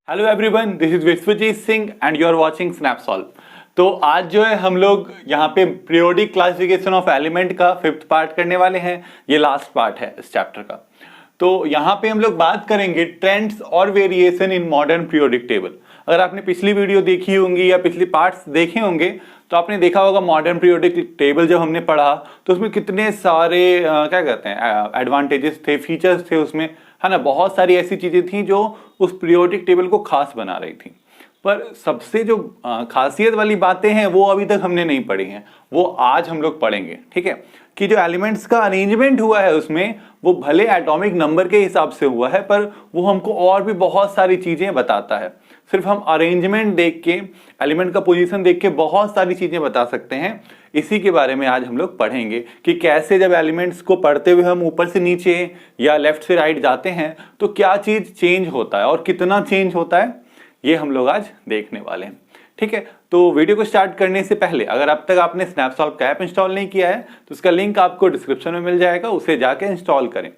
Hello everyone, this is Vishwajeet Singh and you are watching Snapsolve. तो आज जो है हम लोग यहाँ पे पीरियोडिक क्लासिफिकेशन ऑफ एलिमेंट का 5th पार्ट करने वाले हैं। ये लास्ट पार्ट है इस चैप्टर का। तो यहाँ पे हम लोग बात करेंगे ट्रेंड्स और variation in modern periodic table. अगर आपने पिछली वीडियो देखी होंगी या पिछली पार्ट्स देखे होंगे तो आपने देखा होगा मॉडर्न पीरियोडिक टेबल जब हमने पढ़ा तो उसमें कितने सारे क्या कहते हैं एडवांटेजेस थे, फीचर्स थे उसमें, है ना। बहुत सारी ऐसी चीजें थी जो उस पीरियोडिक टेबल को खास बना रही थी। पर सबसे जो खासियत वाली बातें हैं वो अभी तक हमने नहीं पढ़ी हैं, वो आज हम लोग पढ़ेंगे। ठीक है, कि जो एलिमेंट्स का अरेंजमेंट हुआ है उसमें वो भले एटॉमिक नंबर के हिसाब से हुआ है पर वो हमको और भी बहुत सारी चीजें बताता है। सिर्फ हम अरेंजमेंट देख के, एलिमेंट का पोजीशन देख के बहुत सारी चीजें बता सकते हैं। इसी के बारे में आज हम लोग पढ़ेंगे कि कैसे जब एलिमेंट्स को पढ़ते हुए हम ऊपर से नीचे या लेफ्ट से राइट जाते हैं तो क्या चीज चेंज होता है और कितना चेंज होता है, ये हम लोग आज देखने वाले हैं। ठीक है, तो वीडियो को स्टार्ट करने से पहले अगर अब तक आपने स्नैपसॉल्व का ऐप इंस्टॉल नहीं किया है तो उसका लिंक आपको डिस्क्रिप्शन में मिल जाएगा, उसे जाके इंस्टॉल करें।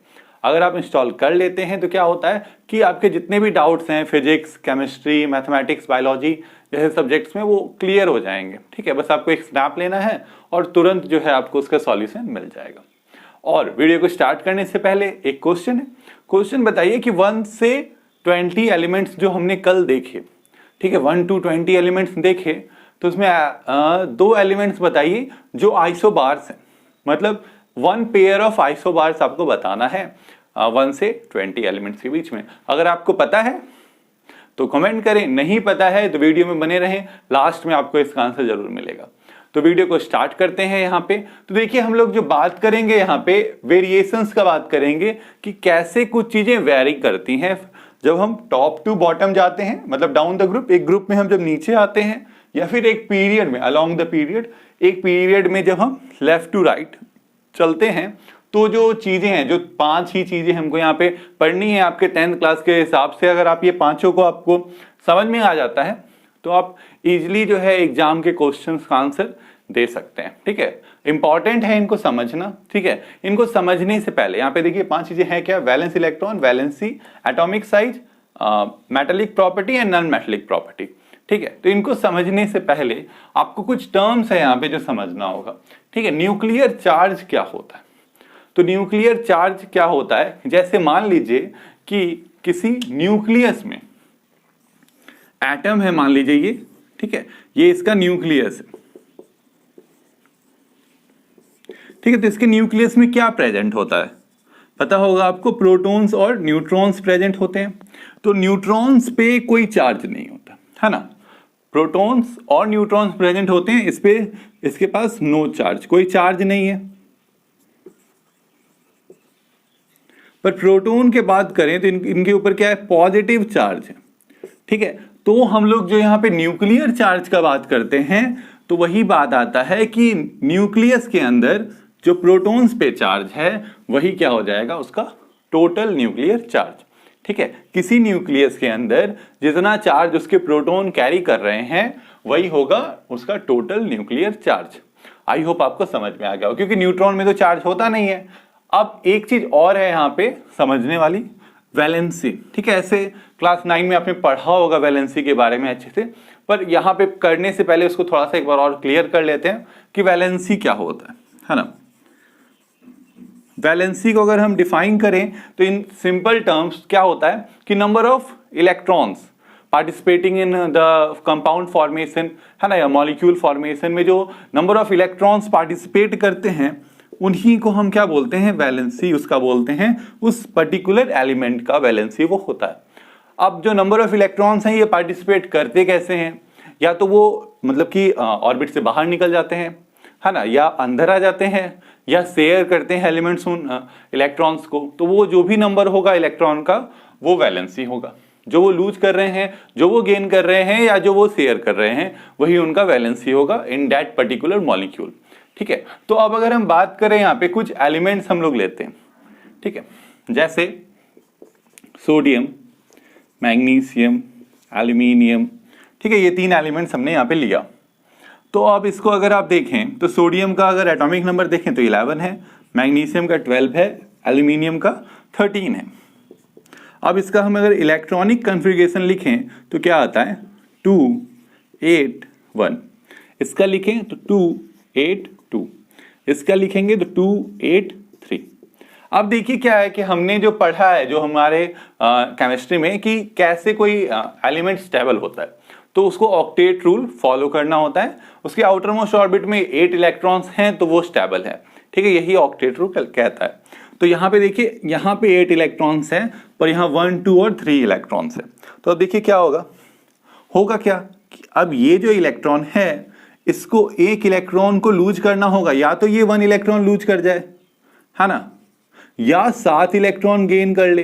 अगर आप इंस्टॉल कर लेते हैं तो क्या होता है कि आपके जितने भी डाउट्स हैं फिजिक्स, केमिस्ट्री, मैथमेटिक्स, बायोलॉजी जैसे सब्जेक्ट्स में वो क्लियर हो जाएंगे। ठीक है, बस आपको एक स्नैप लेना है और तुरंत जो है आपको उसका सॉल्यूशन मिल जाएगा। और वीडियो को स्टार्ट करने से पहले एक क्वेश्चन है। क्वेश्चन बताइए कि 1 से 20 एलिमेंट्स जो हमने कल देखे, ठीक है, 1 to 20 एलिमेंट्स देखे, तो उसमें 2 एलिमेंट्स बताइए जो आइसोबार्स हैं। मतलब 1 पेयर ऑफ आइसोबार्स आपको बताना है 1 से 20 एलिमेंट्स के बीच में। अगर आपको पता है तो कमेंट करें, नहीं पता है तो वीडियो में बने रहें, लास्ट में आपको इसका आंसर जरूर मिलेगा। तो वीडियो को स्टार्ट करते हैं। यहाँ पे तो देखिए हम लोग जो बात करेंगे यहाँ पे वेरिएशंस का बात करेंगे कि कैसे कुछ चीजें वेरी करती हैं जब हम टॉप टू बॉटम जाते हैं, मतलब डाउन द ग्रुप, एक ग्रुप में हम जब नीचे आते हैं, या फिर एक पीरियड में अलोंग द पीरियड, एक पीरियड में जब हम लेफ्ट टू राइट चलते हैं तो जो चीजें हैं, जो 5 ही चीजें हमको यहाँ पे पढ़नी है आपके 10th क्लास के हिसाब से, अगर आप ये पांचों को आपको समझ में आ जाता है तो आप इजिली जो है एग्जाम के क्वेश्चन का आंसर दे सकते हैं। ठीक है, इंपॉर्टेंट है इनको समझना। ठीक है, इनको समझने से पहले यहाँ पे देखिए 5 चीजें हैं क्या, valence electron, valency, atomic size, metallic property and non metallic property. ठीक है, तो इनको समझने से पहले आपको कुछ टर्म्स है यहाँ पे जो समझना होगा। ठीक है, न्यूक्लियर चार्ज क्या होता है? तो न्यूक्लियर चार्ज क्या होता है, जैसे मान लीजिए कि किसी न्यूक्लियस में एटम है, मान लीजिए ये, ठीक है, ये इसका न्यूक्लियस है। ठीक है, तो इसके न्यूक्लियस में क्या प्रेजेंट होता है पता होगा आपको, प्रोटॉन्स और न्यूट्रॉन्स प्रेजेंट होते हैं। तो न्यूट्रॉन्स पे कोई चार्ज नहीं होता, है ना। प्रोटॉन्स और न्यूट्रॉन्स प्रेजेंट होते हैं, इस पे इसके पास नो चार्ज, कोई चार्ज नहीं है। पर प्रोटॉन के बात करें तो इनके ऊपर क्या है, पॉजिटिव चार्ज है। ठीक है, तो हम लोग जो यहाँ पे न्यूक्लियर चार्ज का बात करते हैं तो वही बात आता है कि न्यूक्लियस के अंदर जो प्रोटॉन्स पे चार्ज है वही क्या हो जाएगा, उसका टोटल न्यूक्लियर चार्ज। ठीक है, किसी न्यूक्लियस के अंदर जितना चार्ज उसके प्रोटॉन कैरी कर रहे हैं वही होगा उसका total nuclear charge. I hope आपको समझ में आ गया हो, क्योंकि न्यूट्रॉन में तो चार्ज होता नहीं है। अब एक चीज और है यहाँ पे समझने वाली, वैलेंसी। ठीक है, ऐसे क्लास 9 में आपने पढ़ा होगा वैलेंसी के बारे में अच्छे से, पर यहाँ पे करने से पहले उसको थोड़ा सा एक बार और क्लियर कर लेते हैं कि वैलेंसी क्या होता है ना। वैलेंसी को अगर हम डिफाइन करें तो इन सिंपल टर्म्स क्या होता है कि number of electrons participating in the compound formation, है ना, या मॉलिक्यूल फॉर्मेशन में जो नंबर ऑफ इलेक्ट्रॉन्स पार्टिसिपेट करते हैं उन्हीं को हम क्या बोलते हैं, वैलेंसी उसका बोलते हैं। उस पर्टिकुलर एलिमेंट का वैलेंसी वो होता है। अब जो नंबर ऑफ इलेक्ट्रॉन्स हैं ये पार्टिसिपेट करते कैसे हैं, या तो वो मतलब कि ऑर्बिट से बाहर निकल जाते हैं, है ना, या अंदर आ जाते हैं, या शेयर करते हैं एलिमेंट्स उन इलेक्ट्रॉन्स को। तो वो जो भी नंबर होगा इलेक्ट्रॉन का वो वैलेंसी होगा। जो वो लूज कर रहे हैं, जो वो गेन कर रहे हैं, या जो वो शेयर कर रहे हैं, वही उनका वैलेंसी होगा इन दैट पर्टिकुलर मॉलिक्यूल। ठीक है, तो अब अगर हम बात करें यहाँ पे कुछ एलिमेंट्स हम लोग लेते हैं। ठीक है, जैसे सोडियम, मैग्नीशियम, एल्यूमिनियम। ठीक है, ये 3 एलिमेंट्स हमने यहाँ पे लिया। तो अब इसको अगर आप देखें तो सोडियम का अगर एटॉमिक नंबर देखें तो 11 है, मैग्नीशियम का 12 है, एल्यूमिनियम का 13 है। अब इसका हम अगर इलेक्ट्रॉनिक कन्फिग्रेशन लिखें तो क्या आता है 2 8 1। इसका लिखें तो 2 8 2। इसका लिखेंगे तो 2 8 3। अब देखिए क्या है कि हमने जो पढ़ा है जो हमारे केमिस्ट्री में कि कैसे कोई एलिमेंट स्टेबल होता है, तो उसको ऑक्टेट रूल फॉलो करना होता है। उसके आउटर मोस्ट ऑर्बिट में 8 इलेक्ट्रॉन्स हैं तो वो स्टेबल है, ठीक है, यही ऑक्टेट रूल कहता है। तो यहाँ पे देखिए, यहाँ पे 8 इलेक्ट्रॉन्स हैं पर यहाँ 1 2 और 3 इलेक्ट्रॉन्स हैं। तो अब देखिए क्या होगा क्या कि अब ये जो इलेक्ट्रॉन है इसको एक इलेक्ट्रॉन को लूज करना होगा, या तो ये 1 इलेक्ट्रॉन लूज कर जाए, है ना, या 7 इलेक्ट्रॉन गेन कर ले,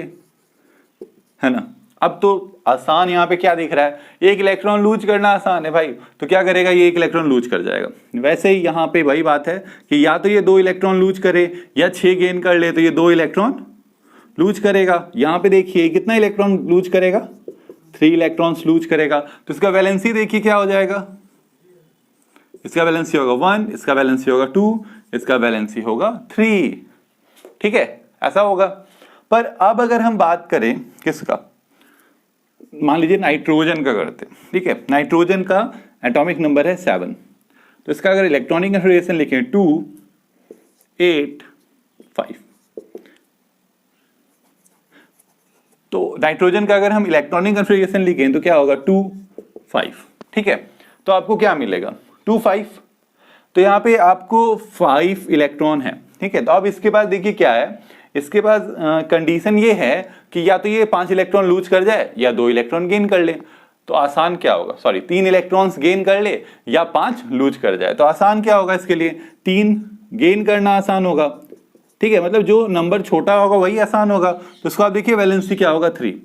है ना। अब तो आसान यहाँ पे क्या दिख रहा है, एक इलेक्ट्रॉन लूज करना आसान है भाई, तो क्या करेगा ये एक इलेक्ट्रॉन लूज कर जाएगा। वैसे ही यहाँ पे वही बात है कि या तो ये 2 इलेक्ट्रॉन लूज करे या 6 गेन कर ले, तो ये 2 इलेक्ट्रॉन लूज करेगा। यहाँ पे देखिए कितना इलेक्ट्रॉन लूज करेगा, 3 इलेक्ट्रॉन्स लूज करेगा। तो इसका वैलेंसी देखिए क्या हो जाएगा, इसका वैलेंसी होगा 1, इसका वैलेंसी होगा 2, इसका वैलेंसी होगा 3, ठीक है, ऐसा होगा। पर अब अगर हम बात करें किसका, मान लीजिए नाइट्रोजन का करते, ठीक है, नाइट्रोजन का एटॉमिक नंबर है 7, तो इसका अगर इलेक्ट्रॉनिक कन्फिग्रेशन लिखें 2 8 5, तो नाइट्रोजन का अगर हम इलेक्ट्रॉनिक कन्फिग्रेशन लिखें तो क्या होगा 2 5, ठीक है। तो आपको क्या मिलेगा 2 5, तो यहाँ पे आपको 5 इलेक्ट्रॉन है, ठीक है। तो अब इसके बाद देखिए क्या है, इसके बाद कंडीशन ये है कि या तो ये 5 इलेक्ट्रॉन लूज कर जाए या 2 इलेक्ट्रॉन गेन कर ले। तो आसान क्या होगा, सॉरी 3 इलेक्ट्रॉन्स गेन कर ले या 5 लूज कर जाए। तो आसान क्या होगा इसके लिए, 3 गेन करना आसान होगा, ठीक है, मतलब जो नंबर छोटा होगा वही आसान होगा। तो इसको आप देखिए वैलेंसी क्या होगा 3।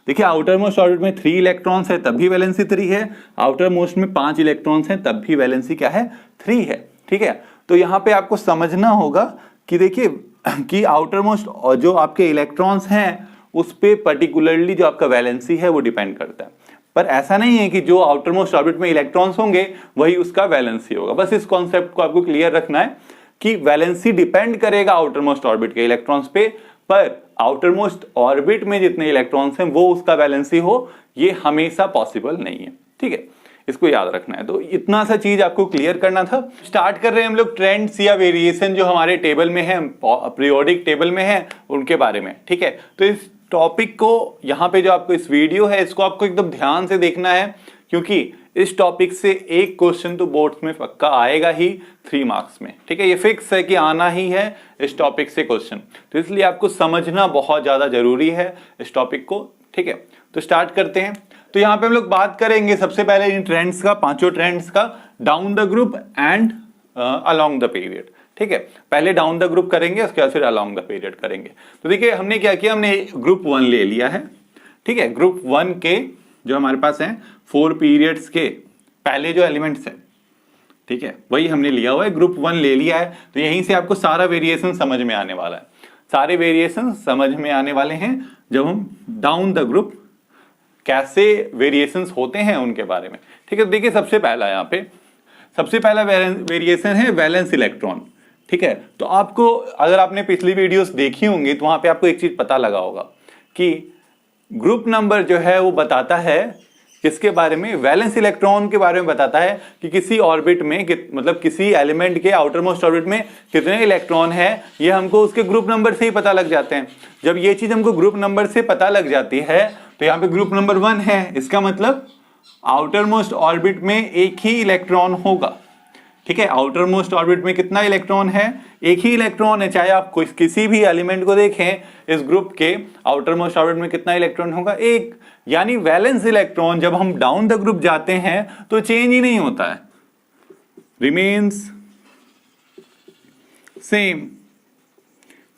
देखिए आउटर मोस्ट ऑर्बिट में 3 इलेक्ट्रॉन्स है तब भी वैलेंसी 3 है, आउटर मोस्ट में 5 इलेक्ट्रॉन्स हैं तब भी वैलेंसी क्या है 3 है, ठीक है। तो यहाँ पे आपको समझना होगा कि देखिए कि आउटर मोस्ट जो आपके इलेक्ट्रॉन्स हैं उस पे पर्टिकुलरली जो आपका वैलेंसी है वो डिपेंड करता है। पर ऐसा नहीं है कि जो आउटर मोस्ट ऑर्बिट में इलेक्ट्रॉन्स होंगे वही उसका वैलेंसी होगा। बस इस कॉन्सेप्ट को आपको क्लियर रखना है कि वैलेंसी डिपेंड करेगा आउटर मोस्ट ऑर्बिट के इलेक्ट्रॉन्स पे, पर आउटर मोस्ट ऑर्बिट में जितने इलेक्ट्रॉन्स हैं वो उसका वैलेंसी हो, ये हमेशा पॉसिबल नहीं है, ठीक है, इसको याद रखना है। तो इतना सा चीज आपको क्लियर करना था। स्टार्ट कर रहे हैं हम लोग ट्रेंड्स या वेरिएशन जो हमारे टेबल में है, पीरियोडिक टेबल में है, उनके बारे में, ठीक है। तो इस टॉपिक को यहाँ पे जो आपको इस वीडियो है इसको आपको एकदम ध्यान से देखना है, क्योंकि इस टॉपिक से एक क्वेश्चन तो बोर्ड्स में पक्का आएगा ही 3 मार्क्स में, ठीक है, ये फिक्स है कि आना ही है इस टॉपिक से क्वेश्चन। तो इसलिए आपको समझना बहुत ज्यादा जरूरी है इस टॉपिक को, ठीक है। तो स्टार्ट करते हैं। तो यहाँ पे हम लोग बात करेंगे सबसे पहले इन ट्रेंड्स का, 5 ट्रेंड्स का, down the group and along the period, ठीक है। पहले डाउन द ग्रुप करेंगे, उसके बाद फिर अलोंग द पीरियड करेंगे। तो देखिए हमने क्या किया, हमने ग्रुप 1 ले लिया है, ठीक है। ग्रुप 1 के जो हमारे पास है 4 पीरियड्स के पहले जो एलिमेंट्स हैं, ठीक है, वही हमने लिया हुआ है, ग्रुप 1 ले लिया है। तो यहीं से आपको सारा वेरिएशन समझ में आने वाला है, सारे वेरिएशन समझ में आने वाले हैं जब हम डाउन द ग्रुप कैसे वेरिएशंस होते हैं उनके बारे में, ठीक है। देखिए सबसे पहला यहाँ पे सबसे पहला वेरिएशन है वैलेंस इलेक्ट्रॉन, ठीक है। तो आपको अगर आपने पिछली वीडियोस देखी होंगी तो वहां पे आपको एक चीज पता लगा होगा कि ग्रुप नंबर जो है वो बताता है किसके बारे में, वैलेंस इलेक्ट्रॉन के बारे में बताता है कि किसी ऑर्बिट में मतलब किसी एलिमेंट के आउटर मोस्ट ऑर्बिट में कितने इलेक्ट्रॉन है, ये हमको उसके ग्रुप नंबर से ही पता लग जाते हैं। जब ये चीज हमको ग्रुप नंबर से पता लग जाती है तो यहाँ पे ग्रुप नंबर 1 है, इसका मतलब आउटर मोस्ट ऑर्बिट में एक ही इलेक्ट्रॉन होगा, ठीक है। आउटर मोस्ट ऑर्बिट में कितना इलेक्ट्रॉन है, एक ही इलेक्ट्रॉन है। चाहे आप किसी भी एलिमेंट को देखें इस ग्रुप के आउटर मोस्ट ऑर्बिट में कितना इलेक्ट्रॉन होगा, एक। यानी वैलेंस इलेक्ट्रॉन जब हम डाउन द ग्रुप जाते हैं तो चेंज ही नहीं होता है, रिमेन्स सेम,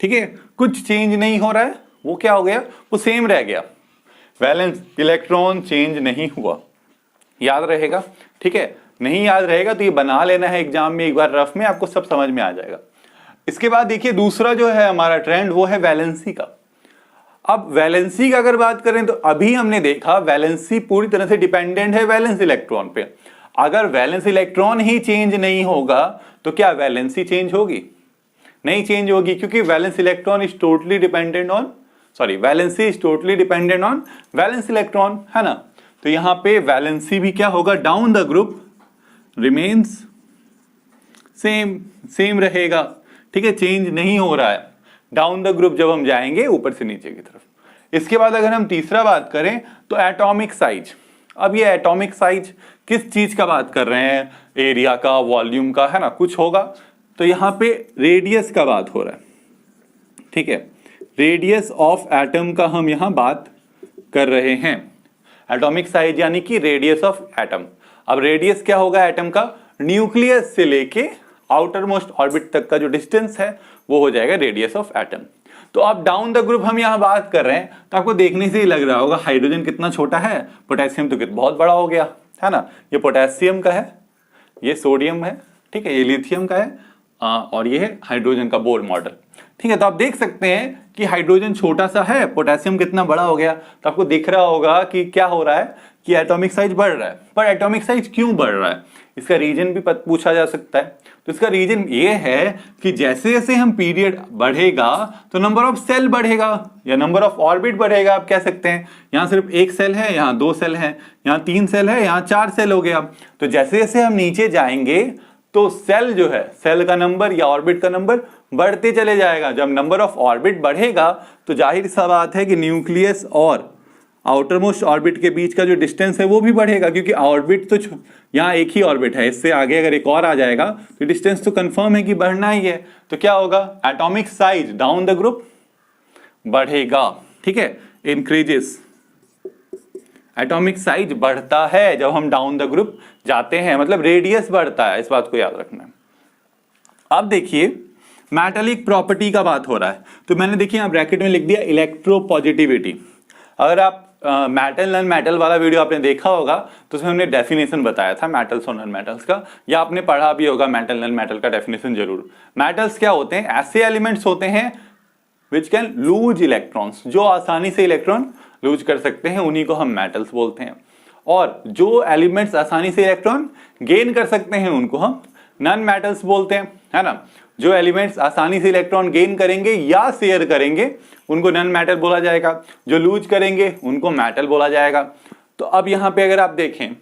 ठीक है, कुछ चेंज नहीं हो रहा है, वो क्या हो गया, वो सेम रह गया, वैलेंस इलेक्ट्रॉन चेंज नहीं हुआ। याद रहेगा, ठीक है, नहीं याद रहेगा तो ये बना लेना है एग्जाम में एक बार रफ में, आपको सब समझ में आ जाएगा। इसके बाद देखिए दूसरा जो है हमारा ट्रेंड वो है वैलेंसी का। अब वैलेंसी का अगर बात करें तो अभी हमने देखा वैलेंसी पूरी तरह से डिपेंडेंट है वैलेंस इलेक्ट्रॉन पे। अगर वैलेंस इलेक्ट्रॉन ही चेंज नहीं होगा तो क्या वैलेंसी चेंज होगी, नहीं चेंज होगी, क्योंकि valence electron is totally dependent on sorry valency is totally dependent on valence electron, है ना। तो यहाँ पे वैलेंसी भी क्या होगा, down the group remains same रहेगा, ठीक है, चेंज नहीं हो रहा है डाउन द ग्रुप जब हम जाएंगे ऊपर से नीचे की तरफ। इसके बाद अगर हम तीसरा बात करें तो एटॉमिक साइज। अब ये एटॉमिक साइज किस चीज का बात कर रहे हैं, एरिया का, वॉल्यूम का, है ना, कुछ होगा। तो यहाँ पे रेडियस का बात हो रहा है, ठीक है, रेडियस ऑफ एटम का हम यहाँ बात कर रहे हैं। एटॉमिक साइज यानी कि रेडियस ऑफ एटम। अब रेडियस क्या होगा एटम का, न्यूक्लियस से लेके आउटर मोस्ट ऑर्बिट तक का जो डिस्टेंस है वो हो जाएगा रेडियस ऑफ एटम। तो अब डाउन द ग्रुप हम यहाँ बात कर रहे हैं तो आपको देखने से ही लग रहा होगा हाइड्रोजन कितना छोटा है, पोटेशियम तो कितना बहुत बड़ा हो गया, है ना। ये पोटेशियम का है, ये सोडियम है, ठीक है, ये लिथियम का है, और ये है हाइड्रोजन का बोर मॉडल, ठीक है। तो आप देख सकते हैं कि हाइड्रोजन छोटा सा है, पोटेशियम कितना बड़ा हो गया। तो आपको दिख रहा होगा कि क्या हो रहा है कि एटॉमिक साइज बढ़ रहा है। पर एटॉमिक साइज क्यों बढ़ रहा है, इसका रीजन भी पूछा जा सकता है। तो इसका रीजन ये है कि जैसे जैसे हम पीरियड बढ़ेगा तो नंबर ऑफ सेल बढ़ेगा या नंबर ऑफ ऑर्बिट बढ़ेगा, आप कह सकते हैं। यहाँ सिर्फ एक सेल है, यहाँ 2 सेल है, यहाँ 3 सेल है, यहाँ 4 सेल हो गया। तो जैसे जैसे हम नीचे जाएंगे तो सेल जो है, सेल का नंबर या ऑर्बिट का नंबर बढ़ते चले जाएगा। जब नंबर ऑफ ऑर्बिट बढ़ेगा तो जाहिर सा बात है कि न्यूक्लियस और आउटर मोस्ट ऑर्बिट के बीच का जो डिस्टेंस है वो भी बढ़ेगा, क्योंकि ऑर्बिट तो यहाँ एक ही ऑर्बिट है, इससे आगे अगर एक और आ जाएगा तो डिस्टेंस तो कंफर्म है कि बढ़ना ही है। तो क्या होगा, atomic size down the group बढ़ेगा, ठीक है, इंक्रीजेस। एटॉमिक साइज बढ़ता है जब हम डाउन द ग्रुप जाते हैं, मतलब रेडियस बढ़ता है, इस बात को याद रखना है। अब देखिए मेटालिक प्रॉपर्टी का बात हो रहा है, तो मैंने देखिए यहाँ ब्रैकेट में लिख दिया इलेक्ट्रोपॉजिटिविटी। अगर आप मेटल नॉन मेटल वाला वीडियो आपने देखा होगा तो उसमें हमने डेफिनेशन बताया था मेटल्स और नॉन मेटल्स का, या आपने पढ़ा भी होगा मेटल नॉन मेटल का डेफिनेशन जरूर। मेटल्स क्या होते हैं, ऐसे एलिमेंट्स होते हैं विच कैन लूज इलेक्ट्रॉन्स, जो आसानी से इलेक्ट्रॉन लूज कर सकते हैं, उन्हीं को हम मेटल्स बोलते हैं। और जो एलिमेंट्स आसानी से इलेक्ट्रॉन गेन कर सकते हैं उनको हम नॉन मेटल्स बोलते हैं, है ना। जो एलिमेंट्स आसानी से इलेक्ट्रॉन गेन करेंगे या शेयर करेंगे उनको नॉन मेटल बोला जाएगा, जो लूज करेंगे उनको मेटल बोला जाएगा। तो अब यहाँ पे अगर आप देखें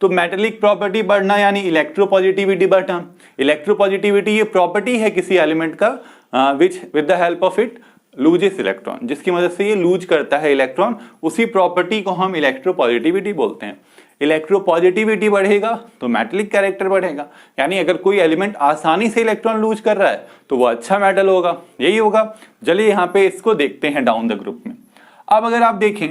तो मेटेलिक प्रॉपर्टी बढ़ना यानी इलेक्ट्रोपॉजिटिविटी बढ़ना। इलेक्ट्रोपॉजिटिविटी ये प्रॉपर्टी है किसी एलिमेंट का which with the help of it loses electron, जिसकी मदद से ये लूज करता है इलेक्ट्रॉन, उसी प्रॉपर्टी को हम इलेक्ट्रोपॉजिटिविटी बोलते हैं। इलेक्ट्रोपॉजिटिविटी बढ़ेगा तो मेटेलिक कैरेक्टर बढ़ेगा, यानी अगर कोई एलिमेंट आसानी से इलेक्ट्रॉन लूज कर रहा है तो वो अच्छा मेटल होगा, यही होगा। चलिए यहाँ पे इसको देखते हैं डाउन द ग्रुप में। अब अगर आप देखें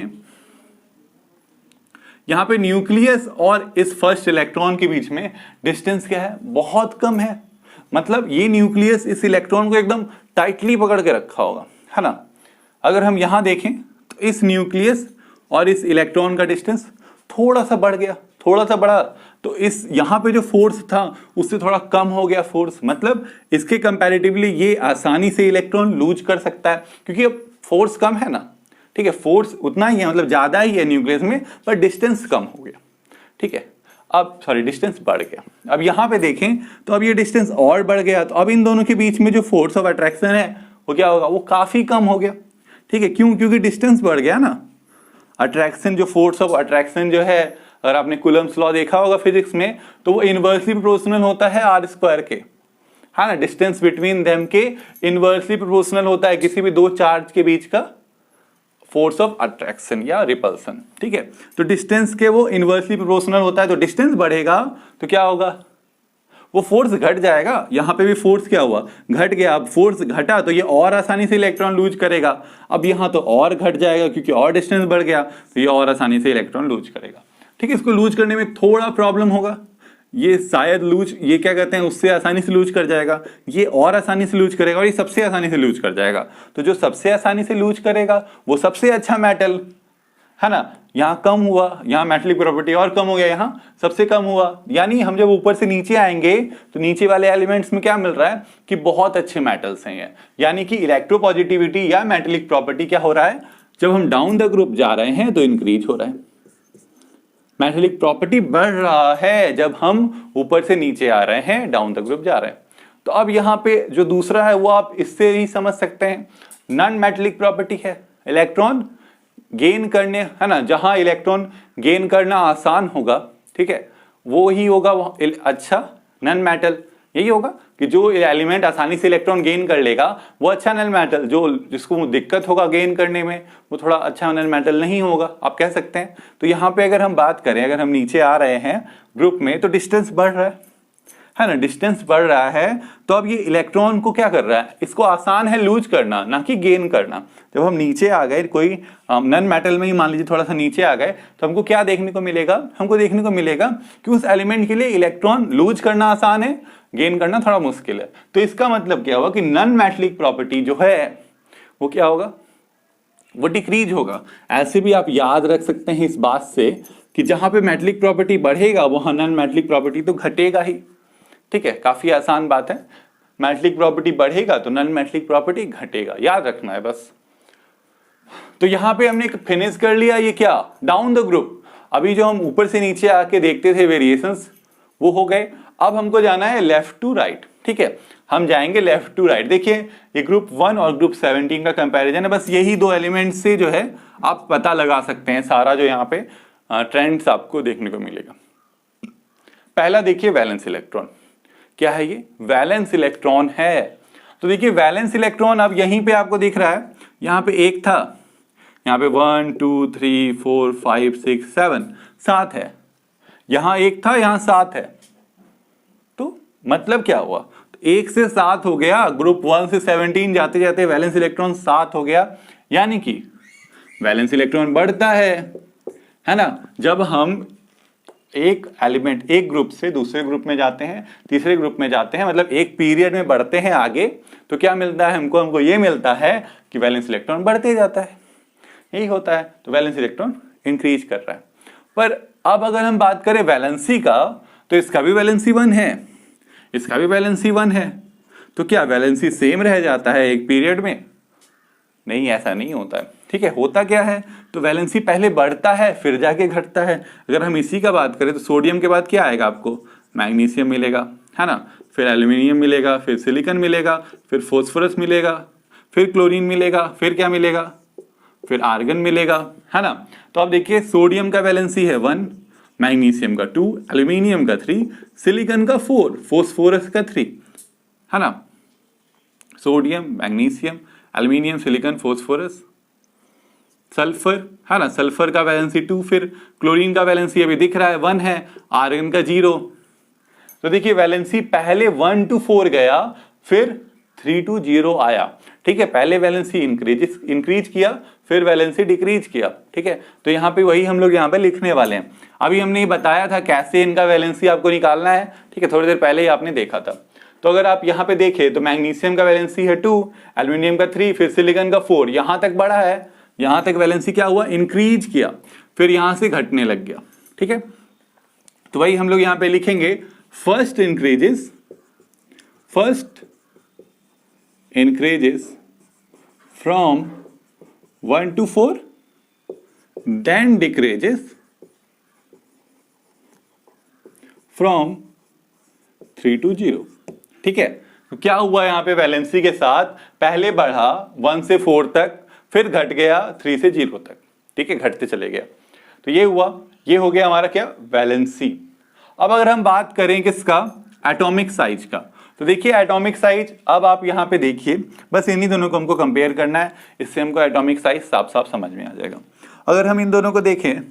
यहाँ पे न्यूक्लियस और इस फर्स्ट इलेक्ट्रॉन के बीच में डिस्टेंस क्या है, बहुत कम है। मतलब ये न्यूक्लियस इस इलेक्ट्रॉन को एकदम टाइटली पकड़ के रखा होगा, है ना। अगर हम यहां देखें तो इस न्यूक्लियस और इस इलेक्ट्रॉन का डिस्टेंस थोड़ा सा बढ़ गया, थोड़ा सा बढ़ा, तो इस यहां पे जो फोर्स था उससे थोड़ा कम हो गया फोर्स। मतलब इसके कंपैरेटिवली ये आसानी से इलेक्ट्रॉन लूज कर सकता है, क्योंकि अब फोर्स कम है ना, ठीक है, फोर्स उतना ही है, मतलब ज्यादा ही है न्यूक्लियस में, पर डिस्टेंस कम हो गया, ठीक है। अब सॉरी डिस्टेंस बढ़ गया। अब यहां पे देखें तो अब ये डिस्टेंस और बढ़ गया, तो अब इन दोनों के बीच में जो फोर्स ऑफ अट्रैक्शन है वो क्या होगा, वो काफी कम हो गया, ठीक है। क्यों, क्योंकि डिस्टेंस बढ़ गया ना। अट्रैक्शन, जो फोर्स ऑफ अट्रैक्शन जो है, अगर आपने कूलम्स लॉ देखा होगा फिजिक्स में, तो वो इनवर्सली प्रोपोर्शनल होता है आर स्क्वायर के, है ना। डिस्टेंस बिटवीन देम के इनवर्सली प्रोपोर्शनल होता है किसी भी दो चार्ज के बीच का फोर्स ऑफ अट्रैक्शन या रिपल्सन, ठीक है। तो डिस्टेंस के वो इनवर्सली प्रोपोर्शनल होता है, तो डिस्टेंस बढ़ेगा तो क्या होगा, वो फोर्स घट जाएगा। यहां पे भी फोर्स क्या हुआ, घट गया। अब फोर्स घटा तो ये और आसानी से इलेक्ट्रॉन लूज करेगा। अब यहां तो और घट जाएगा क्योंकि और डिस्टेंस बढ़ गया, तो ये और आसानी से इलेक्ट्रॉन लूज करेगा, ठीक है। इसको लूज करने में थोड़ा प्रॉब्लम होगा, ये शायद लूज, ये क्या कहते हैं, उससे आसानी से लूज कर जाएगा, ये और आसानी से लूज करेगा, और ये सबसे आसानी से लूज कर जाएगा। तो जो सबसे आसानी से लूज करेगा वो सबसे अच्छा मेटल, है ना। यहाँ कम हुआ, यहाँ मेटलिक प्रॉपर्टी और कम हो गया, यहाँ सबसे कम हुआ। यानी हम जब ऊपर से नीचे आएंगे तो नीचे वाले एलिमेंट्स में क्या मिल रहा है कि बहुत अच्छे मेटल्स हैं ये। यानी कि इलेक्ट्रोपॉजिटिविटी या मेटलिक प्रॉपर्टी क्या हो रहा है, जब हम डाउन द ग्रुप जा रहे हैं तो इंक्रीज हो रहा है। मेटलिक प्रॉपर्टी बढ़ रहा है जब हम ऊपर से नीचे आ रहे हैं, डाउन द ग्रुप जा रहे हैं। तो अब यहाँ पे जो दूसरा है वो आप इससे ही समझ सकते हैं, नॉन मेटलिक प्रॉपर्टी है, इलेक्ट्रॉन गेन करने, है ना, जहां इलेक्ट्रॉन गेन करना आसान होगा, ठीक है, वो ही होगा वो अच्छा नन मेटल। यही होगा कि जो एलिमेंट आसानी से इलेक्ट्रॉन गेन कर लेगा वो अच्छा नन मेटल, जो जिसको दिक्कत होगा गेन करने में वो थोड़ा अच्छा नन मेटल नहीं होगा, आप कह सकते हैं। तो यहाँ पे अगर हम बात करें, अगर हम नीचे आ रहे हैं ग्रुप में तो डिस्टेंस बढ़ रहा है ना, डिस्टेंस बढ़ रहा है, तो अब ये इलेक्ट्रॉन को क्या कर रहा है, इसको आसान है लूज करना, ना कि गेन करना। जब हम नीचे आ गए, कोई नन मेटल में ही मान लीजिए थोड़ा सा नीचे आ गए, तो हमको क्या देखने को मिलेगा, हमको देखने को मिलेगा कि उस एलिमेंट के लिए इलेक्ट्रॉन लूज करना आसान है, गेन करना थोड़ा मुश्किल है। तो इसका मतलब क्या हुआ कि नन मेटलिक प्रॉपर्टी जो है वो क्या होगा, वो डिक्रीज होगा। ऐसे भी आप याद रख सकते हैं इस बात से कि जहां पे मेटलिक प्रॉपर्टी बढ़ेगा वहां नन मेटलिक प्रॉपर्टी तो घटेगा ही, ठीक है, काफी आसान बात है। मेटलिक प्रॉपर्टी बढ़ेगा तो नन मेटलिक प्रॉपर्टी घटेगा, याद रखना है बस। तो यहां पे हमने फिनिश कर लिया ये क्या, डाउन द ग्रुप। अभी जो हम ऊपर से नीचे आके देखते थे वेरिएशंस वो हो गए, अब हमको जाना है लेफ्ट टू राइट, ठीक है, हम जाएंगे लेफ्ट टू राइट। देखिए ये ग्रुप 1 और ग्रुप 17 का कंपैरिजन है, बस यही दो एलिमेंट से जो है आप पता लगा सकते हैं सारा जो यहाँ पे ट्रेंड्स आपको देखने को मिलेगा। पहला देखिए वैलेंस इलेक्ट्रॉन, क्या है ये, वैलेंस इलेक्ट्रॉन है। तो देखिए वैलेंस इलेक्ट्रॉन अब यहीं पे आपको दिख रहा है, यहाँ पे एक था, यहाँ पे 1 2 3 4 5 6 7 7 है, यहाँ एक था, यहाँ 7 है। तो मतलब क्या हुआ, तो 1 से 7 हो गया, ग्रुप 1 से 17 जाते जाते वैलेंस इलेक्ट्रॉन 7 हो गया, यानी कि वैलेंस इलेक्ट्रॉन बढ़ता है ना। जब हम एक एलिमेंट एक ग्रुप से दूसरे ग्रुप में जाते हैं, तीसरे ग्रुप में जाते हैं, मतलब एक पीरियड में बढ़ते हैं आगे, तो क्या मिलता है हमको ये मिलता है कि वैलेंस इलेक्ट्रॉन बढ़ते जाता है, यही होता है। तो वैलेंस इलेक्ट्रॉन इंक्रीज कर रहा है। पर अब अगर हम बात करें वैलेंसी का, तो इसका भी वैलेंसी 1 है, इसका भी वैलेंसी 1 है, तो क्या वैलेंसी सेम रह जाता है एक पीरियड में? नहीं, ऐसा नहीं होता है, ठीक है। होता क्या है, तो वैलेंसी पहले बढ़ता है फिर जाके घटता है। अगर हम इसी का बात करें तो सोडियम के बाद क्या आएगा आपको, मैग्नीशियम मिलेगा, है ना, फिर एल्यूमिनियम मिलेगा, फिर सिलिकॉन मिलेगा, फिर फॉस्फोरस मिलेगा, फिर क्लोरीन मिलेगा, फिर क्या मिलेगा, फिर आर्गन मिलेगा, है ना। तो अब देखिए सोडियम का वैलेंसी है 1, मैग्नीशियम का 2, एल्यूमिनियम का 3, सिलिकॉन का 4, फॉस्फोरस का 3, है ना। Sodium, magnesium, aluminium, silicon, phosphorus, sulphur, है ना, सल्फर का वैलेंसी 2, फिर क्लोरीन का वैलेंसी अभी दिख रहा है 1 है, आर्गन का 0। तो देखिए वैलेंसी पहले 1 to 4 गया, फिर 3 to 0 आया, ठीक है। पहले वैलेंसी इंक्रीज किया, फिर वैलेंसी डिक्रीज किया, ठीक है। तो यहाँ पे वही हम लोग यहाँ पे लिखने वाले हैं। अभी हमने ये बताया था कैसे इनका वैलेंसी आपको निकालना है, ठीक है, थोड़ी देर पहले ही आपने देखा था। तो अगर आप यहाँ पे देखें तो मैग्नीशियम का वैलेंसी है 2, एल्यूमिनियम का 3, फिर सिलिकॉन का 4, यहाँ तक बढ़ा है, यहाँ तक वैलेंसी क्या हुआ, इंक्रीज किया, फिर यहाँ से घटने लग गया, ठीक है। तो वही हम लोग यहाँ पे लिखेंगे, first increases from 1 to 4, then decreases from 3 to 0, ठीक है। तो क्या हुआ यहाँ पे वैलेंसी के साथ, पहले बढ़ा 1 से 4 तक, फिर घट गया 3 से 0 तक, ठीक है, घटते चले गया। तो ये हुआ, ये हो गया हमारा क्या, वैलेंसी। अब अगर हम बात करें किसका, एटॉमिक साइज का, तो देखिए एटॉमिक साइज, अब आप यहाँ पे देखिए, बस इन्हीं दोनों को हमको कंपेयर करना है, इससे हमको एटॉमिक साइज साफ साफ समझ में आ जाएगा। अगर हम इन दोनों को देखें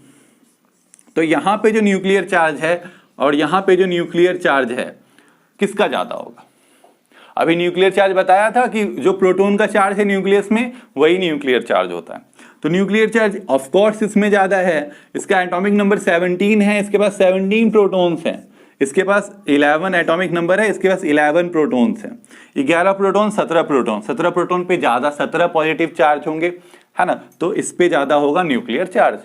तो यहाँ पे जो न्यूक्लियर चार्ज है और यहाँ पे जो न्यूक्लियर चार्ज है, किसका ज्यादा होगा। अभी न्यूक्लियर चार्ज बताया था कि जो प्रोटॉन का चार्ज है न्यूक्लियस में वही न्यूक्लियर चार्ज होता है। तो न्यूक्लियर चार्ज ऑफ कोर्स इसमें ज्यादा है, इसका एटॉमिक नंबर 17 है, इसके पास 17 प्रोटॉन्स हैं, इसके पास 11 एटॉमिक नंबर है, इसके पास 11 प्रोटॉन्स हैं, 11 प्रोटॉन 17 प्रोटॉन, 17 प्रोटॉन पे ज्यादा 17 पॉजिटिव चार्ज होंगे, है ना, तो इस पे ज्यादा होगा न्यूक्लियर चार्ज।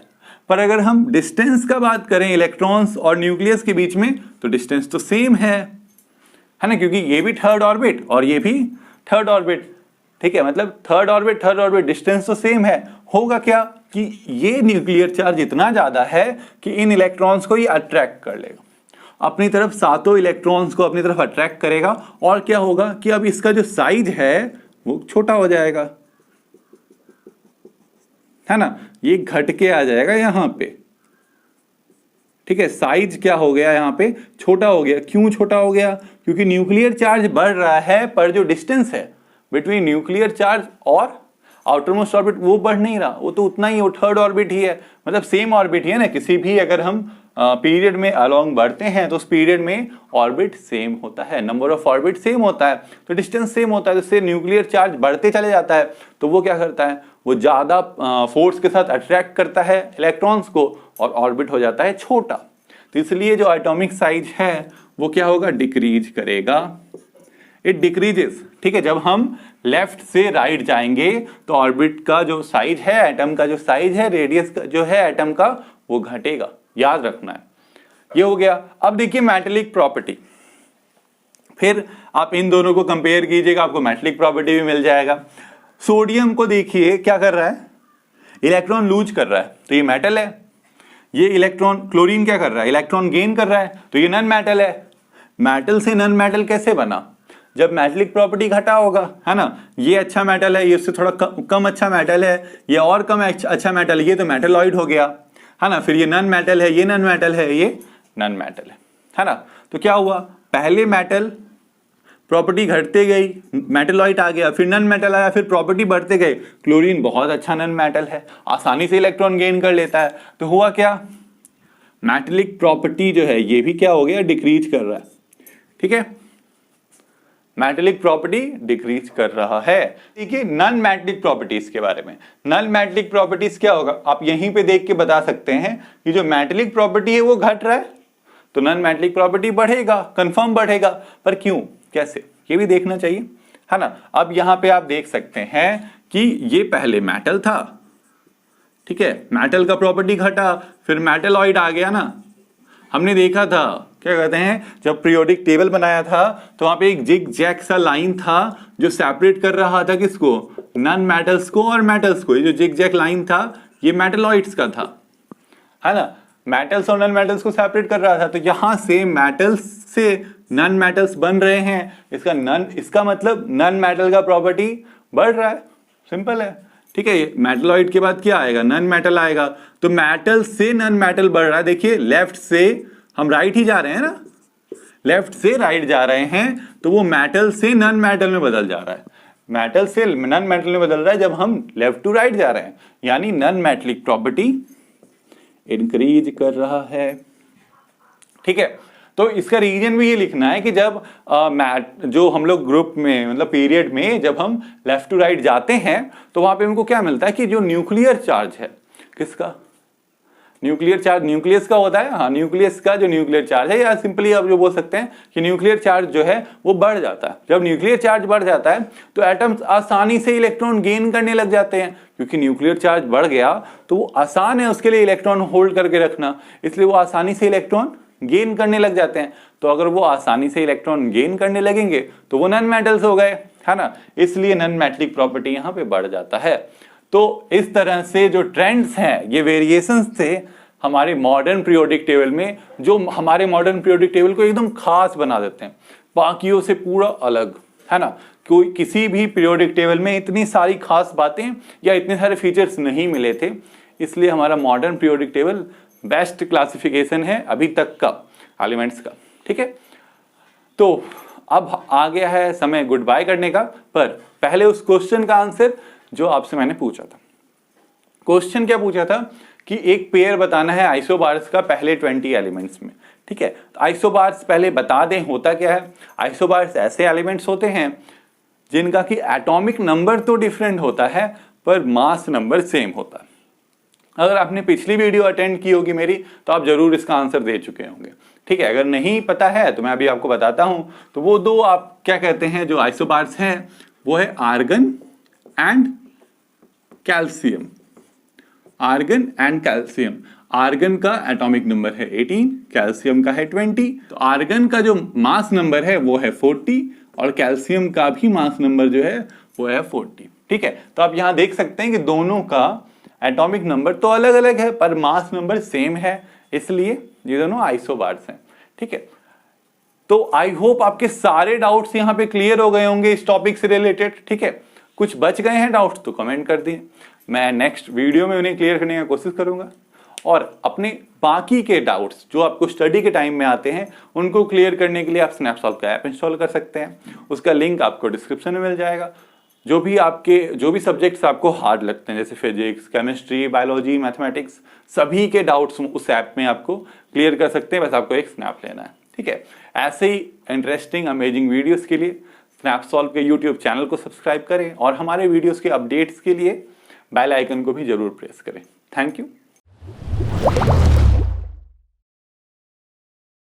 पर अगर हम डिस्टेंस का बात करें इलेक्ट्रॉन्स और न्यूक्लियस के बीच में, तो डिस्टेंस तो सेम है ना, क्योंकि ये भी थर्ड ऑर्बिट और ये भी थर्ड ऑर्बिट, ठीक है, मतलब थर्ड ऑर्बिट डिस्टेंस तो सेम है। होगा क्या कि ये न्यूक्लियर चार्ज इतना ज्यादा है कि इन इलेक्ट्रॉन्स को ये अट्रैक्ट कर लेगा अपनी तरफ, सातों इलेक्ट्रॉन्स को अपनी तरफ अट्रैक्ट करेगा, और क्या होगा कि अब इसका जो साइज है वो छोटा हो जाएगा, है ना, ये घट के आ जाएगा यहाँ पे। ठीक है, साइज क्या हो गया यहाँ पे, छोटा हो गया। क्यों छोटा हो गया? क्योंकि न्यूक्लियर चार्ज बढ़ रहा है पर जो डिस्टेंस है बिटवीन न्यूक्लियर चार्ज और आउटर मोस्ट ऑर्बिट वो बढ़ नहीं रहा, वो तो उतना ही, वो थर्ड ऑर्बिट ही है, मतलब सेम ऑर्बिट ही है ना। किसी भी अगर हम पीरियड में अलोंग बढ़ते हैं तो उस पीरियड में ऑर्बिट सेम होता है, नंबर ऑफ ऑर्बिट सेम होता है, तो डिस्टेंस सेम होता है, जिससे न्यूक्लियर चार्ज बढ़ते चले जाता है। तो वो क्या करता है, वो ज्यादा फोर्स के साथ अट्रैक्ट करता है इलेक्ट्रॉन्स को और ऑर्बिट हो जाता है छोटा। तो इसलिए जो एटॉमिक साइज है वो क्या होगा, डिक्रीज करेगा, इट डिक्रीजेस। ठीक है, जब हम लेफ्ट से राइट जाएंगे तो ऑर्बिट का जो साइज है, एटम का जो साइज है, रेडियस का जो है एटम का, वो घटेगा, याद रखना है। ये हो गया। अब देखिए मेटेलिक प्रॉपर्टी, फिर आप इन दोनों को कंपेयर कीजिएगा, आपको मेटेलिक प्रॉपर्टी भी मिल जाएगा। सोडियम को देखिए क्या कर रहा है, इलेक्ट्रॉन लूज कर रहा है, तो ये मेटल है। ये इलेक्ट्रॉन, क्लोरीन क्या कर रहा है, इलेक्ट्रॉन गेन कर रहा है, तो ये नॉन मेटल है। मेटल से नॉन मेटल कैसे बना, जब मेटेलिक प्रॉपर्टी घटा होगा, है ना। ये अच्छा मेटल है, ये उससे थोड़ा कम अच्छा मेटल है, ये और कम अच्छा मेटल, ये तो मेटलॉइड हो गया, है ना। फिर ये नॉन मेटल है, ये नॉन मेटल है, ये नॉन मेटल है ना। तो क्या हुआ, पहले मेटल प्रॉपर्टी घटते गई, मेटलॉइड आ गया, फिर नॉन मेटल आया, फिर प्रॉपर्टी बढ़ते गए। क्लोरीन बहुत अच्छा नॉन मेटल है, आसानी से इलेक्ट्रॉन गेन कर लेता है, तो हुआ क्या, मेटेलिक प्रॉपर्टी जो है ये भी क्या हो गया, डिक्रीज कर रहा है। ठीक है, मेटेलिक प्रॉपर्टी डिक्रीज कर रहा है। देखिए नॉन मेटेलिक प्रॉपर्टीज के बारे में, नॉन मेटेलिक प्रॉपर्टीज क्या होगा, आप यहीं पे देख के बता सकते हैं कि जो मेटेलिक प्रॉपर्टी है वो घट रहा है, तो नॉन मेटेलिक प्रॉपर्टी बढ़ेगा, कंफर्म बढ़ेगा, पर क्यों, कैसे, ये भी देखना चाहिए, है ना। अब यहां पे आप देख सकते हैं कि ये पहले मेटल था, ठीक है, मेटल का प्रॉपर्टी घटा, फिर मेटलॉइड आ गया ना। हमने देखा था, क्या कहते हैं, जब पीरियोडिक टेबल बनाया था तो वहां पे एक जिग जैग सा लाइन था जो सेपरेट कर रहा था किसको, नॉन मेटल्स को और मेटल्स को। ये जो जिग जैग लाइन था ये मेटलॉइड्स का था, है ना, मेटल्स और नॉन मेटल्स को सेपरेट कर रहा था। तो यहां से मेटल्स से नॉन मेटल्स बन रहे हैं, इसका मतलब नॉन मेटल का प्रॉपर्टी बढ़ रहा है, सिंपल है। ठीक है, मेटलॉइड के बाद क्या आएगा, नॉन मेटल आएगा, तो मेटल से नॉन मेटल बढ़ रहा है। देखिए लेफ्ट से हम राइट ही जा रहे हैं ना, लेफ्ट से राइट जा रहे हैं, तो वो मेटल से नॉन मेटल में बदल जा रहा है, मेटल से नॉन मेटल में बदल रहा है जब हम लेफ्ट टू राइट जा रहे हैं, यानी नॉन मेटलिक प्रॉपर्टी इंक्रीज कर रहा है। ठीक है, तो इसका रीजन भी ये लिखना है कि जब जो हम लोग ग्रुप में, मतलब पीरियड में जब हम लेफ्ट टू राइट जाते हैं तो वहां पे उनको क्या मिलता है कि जो न्यूक्लियर चार्ज है, किसका, न्यूक्लियर चार्ज न्यूक्लियस का होता है, हाँ, न्यूक्लियस का जो न्यूक्लियर चार्ज है, या सिंपली आप जो बोल सकते हैं कि न्यूक्लियर चार्ज जो है वो बढ़ जाता है। जब न्यूक्लियर चार्ज बढ़ जाता है तो एटम्स आसानी से इलेक्ट्रॉन गेन करने लग जाते हैं, क्योंकि न्यूक्लियर चार्ज बढ़ गया तो वो आसान है उसके लिए इलेक्ट्रॉन होल्ड करके रखना, इसलिए वो आसानी से इलेक्ट्रॉन गेन करने लग जाते हैं। तो अगर वो आसानी से इलेक्ट्रॉन गेन करने लगेंगे तो वो नॉन मेटल्स हो गए, है ना, इसलिए नॉन मेटलिक प्रॉपर्टी यहाँ पे बढ़ जाता है। तो इस तरह से जो ट्रेंड्स हैं, ये वेरिएशंस थे हमारे मॉडर्न पीरियोडिक टेबल में, जो हमारे मॉडर्न पीरियोडिक टेबल को एकदम खास बना देते हैं, बाकियों से पूरा अलग, है ना। कोई किसी भी पीरियोडिक टेबल में इतनी सारी खास बातें या इतने सारे फीचर्स नहीं मिले थे, इसलिए हमारा modern periodic table best classification है अभी तक का एलिमेंट्स का। ठीक है, तो अब आ गया है समय गुड बाय करने का, पर पहले उस क्वेश्चन का आंसर जो आपसे मैंने पूछा था। क्वेश्चन क्या पूछा था कि एक पेयर बताना है आइसोबार्स का पहले 20 एलिमेंट्स में। ठीक है, तो आइसोबार्स पहले बता दें होता क्या है। आइसोबार्स ऐसे एलिमेंट्स होते हैं जिनका कि एटॉमिक नंबर तो डिफरेंट होता है पर मास नंबर सेम होता है। अगर आपने पिछली वीडियो अटेंड की होगी मेरी तो आप जरूर इसका आंसर दे चुके होंगे। ठीक है, अगर नहीं पता है तो मैं अभी आपको बताता हूं। तो वो दो आप क्या कहते हैं जो आइसोबार्स हैं, वो है argon and calcium. Argon and calcium, argon का एटॉमिक नंबर है 18, कैल्शियम का है 20। तो आर्गन का जो मास नंबर है वो है 40 और कैल्शियम का भी मास नंबर जो है वो है 40। ठीक है, तो आप यहां देख सकते हैं कि दोनों का एटॉमिक नंबर तो अलग अलग है पर मास नंबर सेम है, इसलिए ये दोनों आइसोबार्स हैं। ठीक है, तो आई होप आपके सारे डाउट्स यहाँ पे क्लियर हो गए होंगे इस टॉपिक से रिलेटेड। ठीक है, कुछ बच गए हैं डाउट्स तो कमेंट कर दिए, मैं नेक्स्ट वीडियो में उन्हें क्लियर करने की कोशिश करूंगा और अपने बाकी के डाउट्स जो आपको स्टडी के टाइम में आते हैं उनको क्लियर करने के लिए आप स्नैपसॉल्व का ऐप इंस्टॉल कर सकते हैं। उसका लिंक आपको डिस्क्रिप्शन में मिल जाएगा। जो भी सब्जेक्ट्स आपको हार्ड लगते हैं जैसे फिजिक्स, केमिस्ट्री, बायोलॉजी, मैथमेटिक्स, सभी के डाउट्स उस ऐप में आपको क्लियर कर सकते हैं। बस आपको एक स्नैप लेना है, ठीक है। ऐसे ही इंटरेस्टिंग अमेजिंग वीडियोस के लिए स्नैपसॉल्व के यूट्यूब चैनल को सब्सक्राइब करें और हमारे वीडियोस के अपडेट्स के लिए बेल आइकन को भी जरूर प्रेस करें। Thank you.